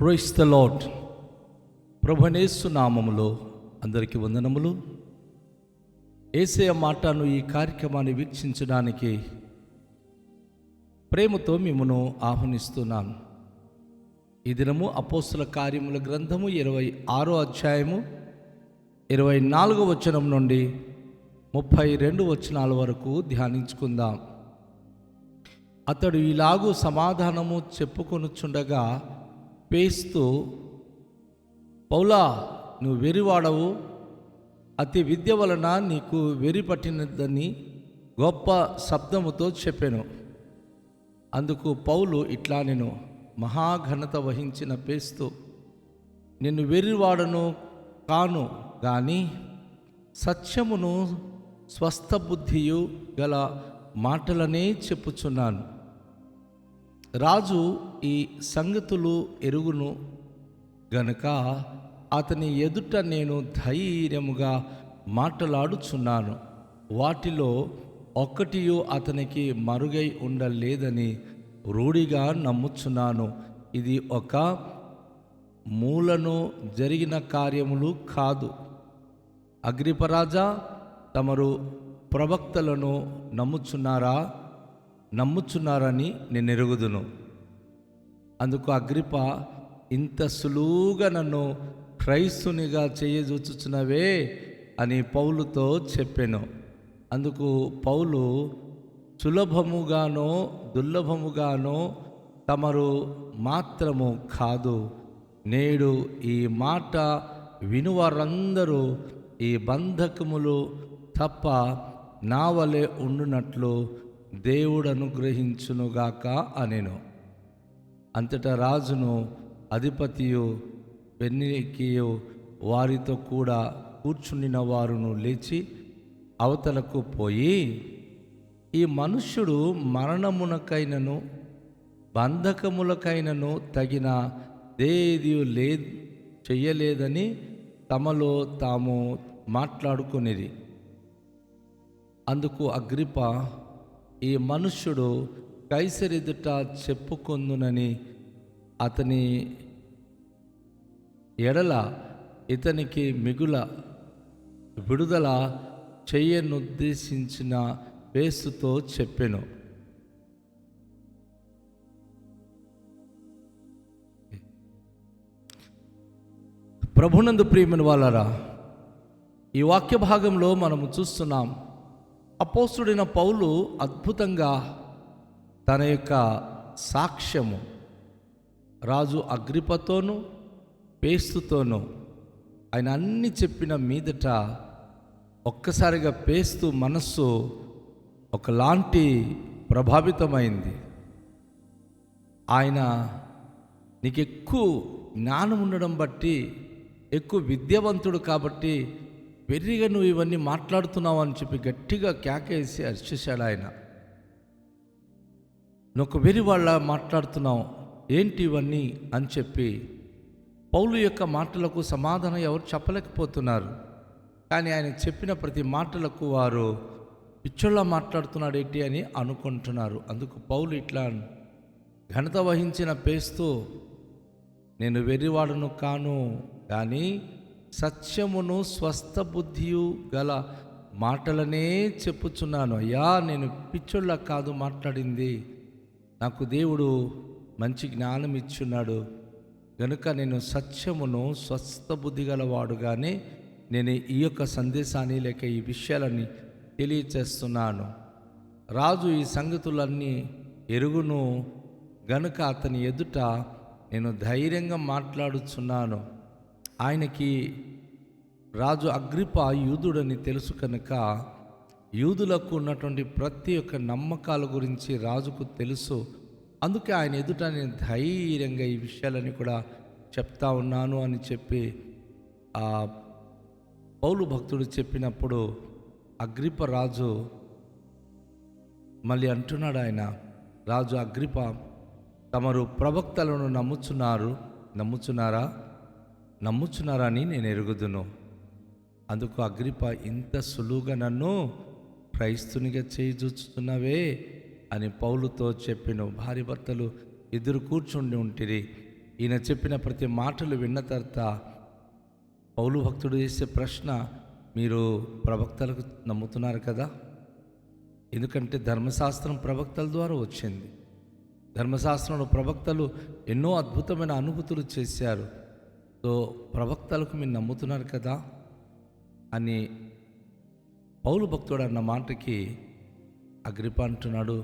Praise the lord. ప్రభునేసు నామములో అందరికీ వందనములు. యేసయ్య మాటను ఈ కార్యక్రమాన్ని వీక్షించడానికి ప్రేమతో మిమ్మను ఆహ్వానిస్తున్నాను. ఈ దినము అపోస్తుల కార్యముల గ్రంథము 26వ అధ్యాయము 24వ వచనం నుండి 32 వచనాల వరకు ధ్యానించుకుందాం. అతడు ఇలాగూ సమాధానము చెప్పుకొనుచుండగా పేస్తు, పౌలా, నువ్వు వెరివాడవు, అతి విద్య వలన నీకు వెరి పట్టినదని గొప్ప శబ్దముతో చెప్పాను. అందుకు పౌలు ఇట్లా, నేను మహాఘనత వహించిన పేస్తు, నిన్ను వెరివాడను కాను గాని సత్యమును స్వస్థ బుద్ధియు గల మాటలనే చెప్పుచున్నాను. రాజు ఈ సంగతులు ఎరుగును గనుక అతని ఎదుట నేను ధైర్యముగా మాట్లాడుచున్నాను. వాటిలో ఒక్కటియు అతనికి మరుగై ఉండలేదని రూఢిగా నమ్ముచున్నాను. ఇది ఒక మూలను జరిగిన కార్యములు కాదు. అగ్రిపరాజా, తమరు ప్రవక్తలను నమ్ముచున్నారని నేను ఎరుగుదును. అందుకు అగ్రిప, ఇంత సులువుగా నన్ను క్రైస్తునిగా చేయజూచుచున్నవే అని పౌలుతో చెప్పాను. అందుకు పౌలు, సులభముగానో దుర్లభముగానో తమరు మాత్రము కాదు, నేడు ఈ మాట వినువారందరూ ఈ బంధకములు తప్ప నా వలె ఉండునట్లు దేవుడు అనుగ్రహించునుగాక అనెను. అంతటా రాజును అధిపతియు బెర్నీకియు వారితో కూడా కూర్చుండిన వారును లేచి అవతలకు పోయి, ఈ మనుష్యుడు మరణమునకైనను బంధకములకైనను తగిన దేది చెయ్యలేదని తమలో తాము మాట్లాడుకునేది. అందుకు అగ్రిప, ఈ మనుష్యుడు కైసరెదుట చెప్పుకొందునని అతని ఎడల ఇతనికి మిగుల విడుదల చేయనుద్దేశించిన పేస్తుతో చెప్పెను. ప్రభునందు ప్రియమైన వాళ్ళరా, ఈ వాక్య భాగంలో మనము చూస్తున్నాం, అపోస్తుడైన పౌలు అద్భుతంగా తన యొక్క సాక్ష్యము రాజు అగ్రిపతోనూ పేస్తుతోనూ ఆయన అన్ని చెప్పిన మీదట ఒక్కసారిగా పేస్తు మనస్సు ఒకలాంటి ప్రభావితమైంది. ఆయన, నీకు ఎక్కువ జ్ఞానం ఉండడం బట్టి, ఎక్కువ విద్యావంతుడు కాబట్టి వెర్రిగా నువ్వు ఇవన్నీ మాట్లాడుతున్నావు అని చెప్పి గట్టిగా కేకేసి అరిచేశాడు. ఆయన, నువ్వు వెర్రి వాళ్ళ మాట్లాడుతున్నావు ఏంటి ఇవన్నీ అని చెప్పి పౌలు యొక్క మాటలకు సమాధానం ఎవరు చెప్పలేకపోతున్నారు. కానీ ఆయన చెప్పిన ప్రతి మాటలకు వారు పిచ్చోళ్ళ మాట్లాడుతున్నాడు ఏంటి అని అనుకుంటున్నారు. అందుకు పౌలు ఇట్లా, ఘనత వహించిన పేస్తూ, నేను వెర్రివాడను కాను కానీ సత్యమును స్వస్థ బుద్ధియు గల మాటలనే చెప్పుచున్నాను. అయ్యా, నేను పిచ్చోళ్ళ కాదు మాట్లాడింది, నాకు దేవుడు మంచి జ్ఞానం ఇచ్చున్నాడు గనుక నేను సత్యమును స్వస్థ బుద్ధి గలవాడుగానే నేను ఈ యొక్క సందేశాన్ని లేక ఈ విషయాలని తెలియచేస్తున్నాను. రాజు ఈ సంగతులన్నీ ఎరుగును గనుక అతని ఎదుట నేను ధైర్యంగా మాట్లాడుచున్నాను. ఆయనకి రాజు అగ్రిప యూదుడని తెలుసు కనుక యూదులకు ఉన్నటువంటి ప్రతి ఒక్క నమ్మకాల గురించి రాజుకు తెలుసు. అందుకే ఆయన ఎదుట నేను ధైర్యంగా ఈ విషయాలని కూడా చెప్తా ఉన్నాను అని చెప్పి ఆ పౌలు భక్తుడు చెప్పినప్పుడు అగ్రిప రాజు మళ్ళీ అంటున్నాడు. ఆయన రాజు, అగ్రిప, తమరు ప్రవక్తలను నమ్ముచున్నారా అని నేను ఎరుగుదును. అందుకు అగ్రిప, ఇంత సులువుగా నన్ను క్రైస్తునిగా చేయజూచుతున్నావే అని పౌలుతో చెప్పెను. భార్య భర్తలు ఇద్దరు కూర్చుండి ఉంటిరి. ఈయన చెప్పిన ప్రతి మాటలు విన్న తర్వాత పౌలు భక్తుడు చేసే ప్రశ్న, మీరు ప్రవక్తలకు నమ్ముతున్నారు కదా? ఎందుకంటే ధర్మశాస్త్రం ప్రవక్తల ద్వారా వచ్చింది. ధర్మశాస్త్రంలో ప్రవక్తలు ఎన్నో అద్భుతమైన అనుభూతులు చేశారు. సో ప్రవక్తలకు మీరు నమ్ముతున్నారు కదా అని పౌలు భక్తుడు అన్న మాటకి అగ్రిప్ప అంటున్నాడు,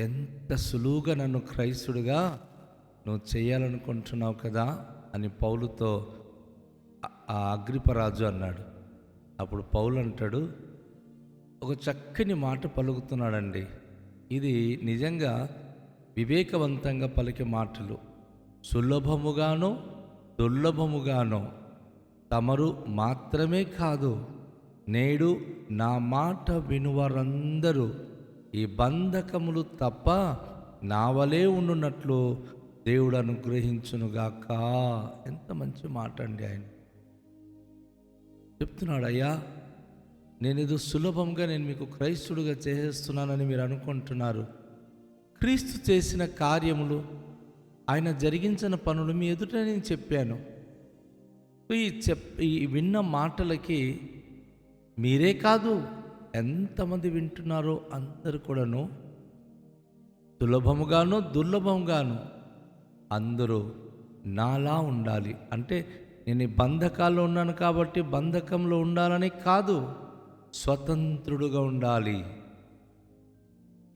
ఎంత సులువుగా నన్ను క్రైస్తుడిగా నువ్వు చేయాలనుకుంటున్నావు కదా అని పౌలుతో ఆ అగ్రిప్పరాజు అన్నాడు. అప్పుడు పౌలు అంటాడు, ఒక చక్కని మాట పలుకుతున్నాడండి. ఇది నిజంగా వివేకవంతంగా పలికే మాటలు. సులభముగానో దుర్లభముగానో తమరు మాత్రమే కాదు, నేడు నా మాట వినువారందరూ ఈ బంధకములు తప్ప నా వలే ఉండునట్లు దేవుడు అనుగ్రహించునుగాక. ఎంత మంచి మాట అండి. ఆయన చెప్తున్నాడు, అయ్యా నేనేదో సులభంగా నేను మీకు క్రైస్తుడుగా చేసేస్తున్నానని మీరు అనుకుంటున్నారు. క్రీస్తు చేసిన కార్యములు, ఆయన జరిగించిన పనులు మీ ఎదుట నేను చెప్పాను. ఈ విన్న మాటలకి మీరే కాదు, ఎంతమంది వింటున్నారో అందరు కూడాను సులభముగాను దుర్లభంగాను అందరూ నాలా ఉండాలి. అంటే నేను ఈ బంధకాల్లో ఉన్నాను కాబట్టి బంధకంలో ఉండాలని కాదు, స్వతంత్రుడుగా ఉండాలి.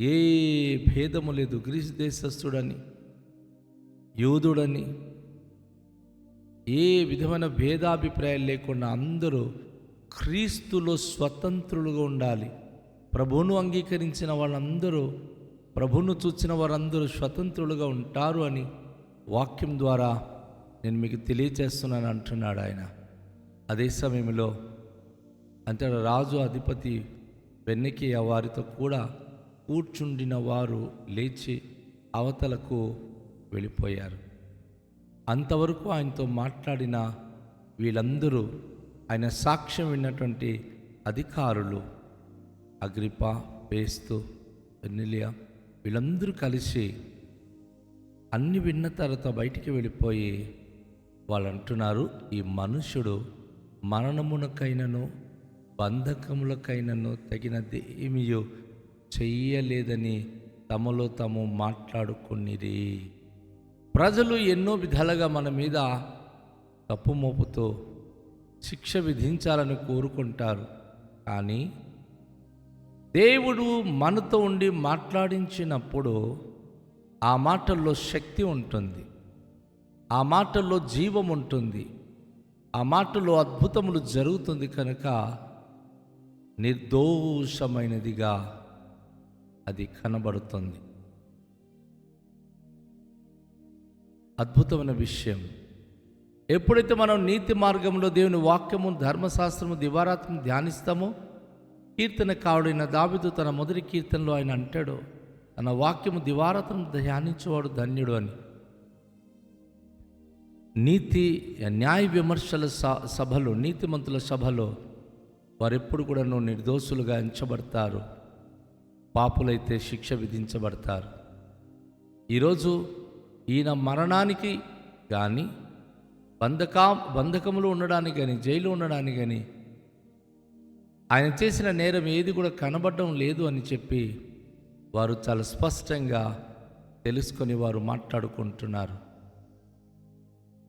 ఏ భేదము లేదు. గ్రీసు దేశస్థుడని, యూదుడని, ఏ విధమైన భేదాభిప్రాయాలు లేకుండా అందరూ క్రీస్తులో స్వతంత్రులుగా ఉండాలి. ప్రభువును అంగీకరించిన వాళ్ళందరూ, ప్రభువును చూచిన వారందరూ స్వతంత్రులుగా ఉంటారు అని వాక్యం ద్వారా నేను మీకు తెలియచేస్తున్నాను అంటున్నాడు ఆయన. అదే సమయంలో అంటే రాజు అధిపతి వెన్నెకి వారితో కూడా కూర్చుండిన వారు లేచి అవతలకు వెళ్ళిపోయారు. అంతవరకు ఆయనతో మాట్లాడిన వీళ్ళందరూ, ఆయన సాక్ష్యం విన్నటువంటి అధికారులు అగ్రిప్ప, ఫేస్తు, బెర్నీలియా వీళ్ళందరూ కలిసి అన్ని విన్న తర్వాత బయటికి వెళ్ళిపోయి వాళ్ళు అంటున్నారు, ఈ మనుషుడు మరణమునకైనను బంధకములకైనను తగినది ఏమీ చెయ్యలేదని తమలో తాము మాట్లాడుకునిరి. ప్రజలు ఎన్నో విధాలుగా మన మీద తప్పు మోపుతో శిక్ష విధించాలని కోరుకుంటారు. కానీ దేవుడు మనతో ఉండి మాట్లాడించినప్పుడు ఆ మాటల్లో శక్తి ఉంటుంది, ఆ మాటల్లో జీవం ఉంటుంది, ఆ మాటల్లో అద్భుతములు జరుగుతుంది. కనుక నిర్దోషమైనదిగా అది కనబడుతుంది. అద్భుతమైన విషయం. ఎప్పుడైతే మనం నీతి మార్గంలో దేవుని వాక్యము, ధర్మశాస్త్రము దివారాత్రం ధ్యానిస్తామో, కీర్తనకారుడైన దావీదు తన మొదటి కీర్తనలో ఆయన అంటాడు, తన వాక్యము దివారాత్రం ధ్యానించేవాడు ధన్యుడు అని. నీతి న్యాయ విమర్శల సభలో, నీతిమంతుల సభలో వారెప్పుడు కూడా నిర్దోషులుగా ఎంచబడతారు, పాపులైతే శిక్ష విధించబడతారు. ఈరోజు ఈయన మరణానికి కానీ బంధకములు ఉండడానికి కానీ జైలు ఉండడానికి కానీ ఆయన చేసిన నేరం ఏది కూడా కనబడడం లేదు అని చెప్పి వారు చాలా స్పష్టంగా తెలుసుకొని వారు మాట్లాడుకుంటున్నారు.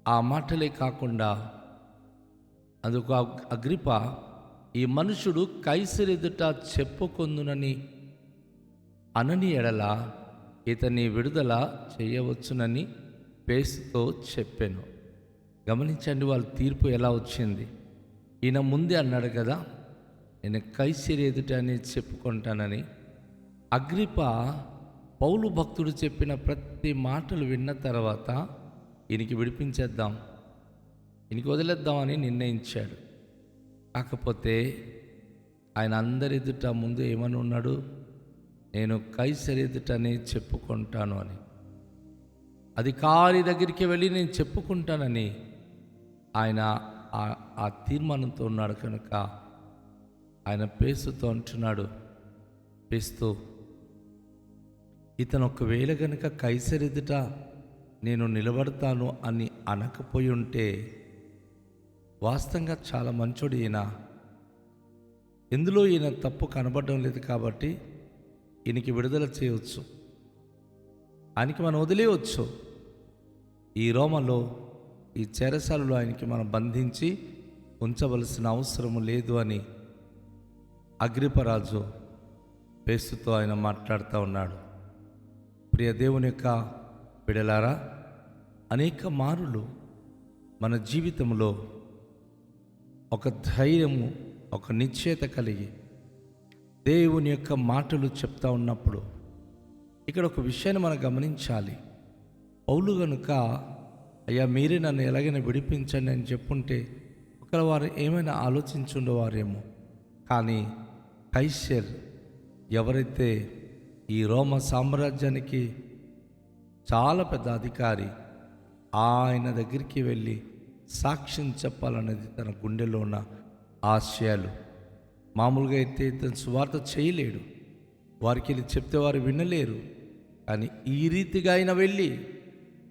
ఆ మాటలే కాకుండా అందుకు అగ్రిప్ప, ఈ మనుషుడు కైసరు ఎదుట చెప్పుకొందునని అనని ఎడల ఇతని విడుదల చేయవచ్చునని ఫేస్తుతో చెప్పాను. గమనించండి వాళ్ళ తీర్పు ఎలా వచ్చింది. ఈయన ముందే అన్నాడు కదా, నేను కైసరు ఎదుట అని చెప్పుకుంటానని. అగ్రిప్ప పౌలు భక్తుడు చెప్పిన ప్రతి మాటలు విన్న తర్వాత ఈయనకి విడిపించేద్దాం, ఈయనకి వదిలేద్దామని నిర్ణయించాడు. కాకపోతే ఆయన అందరి ఎదుట ముందు ఏమని ఉన్నాడు, నేను కైసరు ఎదుటనే చెప్పుకుంటాను అని. అధికారి దగ్గరికి వెళ్ళి నేను చెప్పుకుంటానని ఆయన ఆ తీర్మానంతో ఉన్నాడు. కనుక ఆయన ఫేస్తుతో అంటున్నాడు, ఫేస్తు, ఇతను ఒకవేళ కనుక కైసరు ఎదుట నేను నిలబడతాను అని అనకపోయి ఉంటే వాస్తవంగా చాలా మంచోడు ఈయన, ఎందులో ఈయన తప్పు కనబడడం లేదు కాబట్టి ఈయనకి విడుదల చేయవచ్చు, ఆయనకి మనం వదిలేయవచ్చు. ఈ రోమలో ఈ చెరసాలలో ఆయనకి మనం బంధించి ఉంచవలసిన అవసరము లేదు అని అగ్రిపరాజు ఫేస్తుతో ఆయన మాట్లాడుతూ ఉన్నాడు. ప్రియ దేవుని యొక్క బిడలారా, అనేక మారులు మన జీవితంలో ఒక ధైర్యము, ఒక నిశ్చయత కలిగి దేవుని యొక్క మాటలు చెప్తా ఉన్నప్పుడు ఇక్కడ ఒక విషయాన్ని మనం గమనించాలి. పౌలు గనుక అయ్యా మీరే నన్ను ఎలాగైనా విడిపించండి అని చెప్పుంటే ఒకవేళ వారు ఏమైనా ఆలోచించుండేవారేమో. కానీ కైసర్ ఎవరైతే ఈ రోమ సామ్రాజ్యానికి చాలా పెద్ద అధికారి, ఆయన దగ్గరికి వెళ్ళి సాక్ష్యం చెప్పాలనేది తన గుండెలో ఉన్న ఆశయాలు. మామూలుగా అయితే తను సువార్త చేయలేడు, వారికి వెళ్ళి చెప్తే వారు వినలేరు. కానీ ఈ రీతిగా ఆయన వెళ్ళి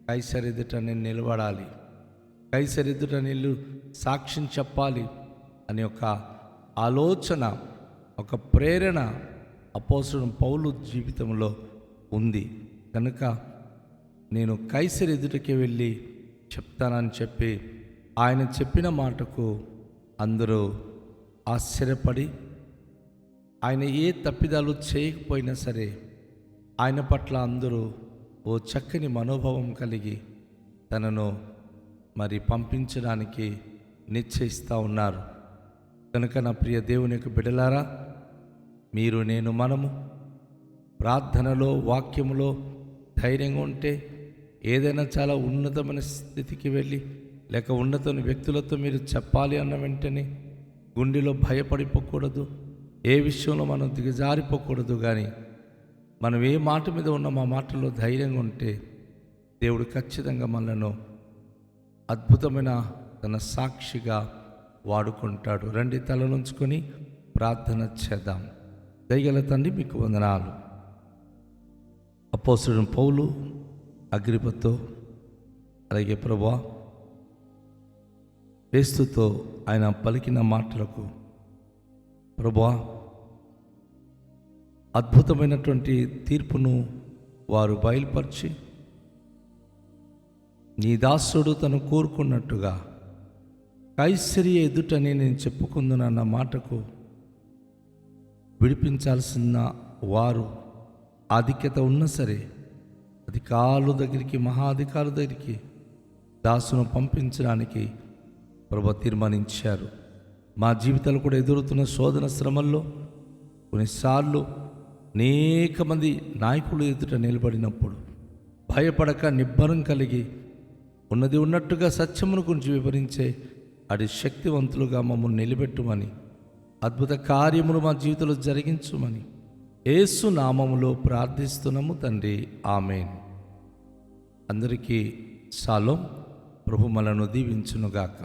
కైసర్ ఎదుట నేను నిలబడాలి, కైసర్ ఎదుట నేను సాక్ష్యం చెప్పాలి అనే ఒక ఆలోచన, ఒక ప్రేరణ అపోస్తలుడైన పౌలు జీవితంలో ఉంది. కనుక నేను కైసర్ ఎదుటకి వెళ్ళి చెప్తానని చెప్పి ఆయన చెప్పిన మాటకు అందరూ ఆశ్చర్యపడి, ఆయన ఏ తప్పిదాలు చేయకపోయినా సరే ఆయన పట్ల అందరూ ఓ చక్కని మనోభావం కలిగి తనను మరి పంపించడానికి నిశ్చయిస్తూ ఉన్నారు. కనుక నా ప్రియ దేవుని యొక్క బిడ్డలారా, మీరు నేను మనము ప్రార్థనలో వాక్యములో ధైర్యంగా ఉంటే ఏదైనా చాలా ఉన్నతమైన స్థితికి వెళ్ళి లేక ఉన్నతమైన వ్యక్తులతో మీరు చెప్పాలి అన్న వెంటనే గుండెలో భయపడిపోకూడదు, ఏ విషయంలో మనం దిగజారిపోకూడదు. కానీ మనం ఏ మాట మీద ఉన్న మా మాటల్లో ధైర్యంగా ఉంటే దేవుడు ఖచ్చితంగా మనలను అద్భుతమైన తన సాక్షిగా వాడుకుంటాడు. రండి తలనుంచుకొని ప్రార్థన చేద్దాం. దయగల తండ్రి మీకు వందనాలు. అపోస్తలుడైన పౌలు అగ్రిపతో అలాగే ప్రభువా ఫేస్తుతో ఆయన పలికిన మాటలకు ప్రభువా అద్భుతమైనటువంటి తీర్పును వారు బయలుపరిచి నీ దాసుడు తను కోరుకున్నట్టుగా కైసరి ఎదుటని నేను చెప్పుకుందునన్న మాటకు విడిపించాల్సిన వారు ఆధిక్యత ఉన్నా సరే అధికారుల దగ్గరికి, మహాధికారుల దగ్గరికి దాసును పంపించడానికి ప్రభు తీర్మానించారు. మా జీవితాలు కూడా ఎదురుతున్న శోధన శ్రమల్లో కొన్నిసార్లు అనేక మంది నాయకులు ఎదుట నిలబడినప్పుడు భయపడక నిబ్బరం కలిగి ఉన్నది ఉన్నట్టుగా సత్యమును గురించి వివరించే అడి శక్తివంతులుగా మమ్మల్ని నిలబెట్టుమని, అద్భుత కార్యములు మా జీవితంలో జరిగించుమని యేసు నామములో ప్రార్థిస్తున్నాము తండ్రి, ఆమేన్. అందరికీ షాలోమ్. ప్రభు మనను దీవించునుగాక.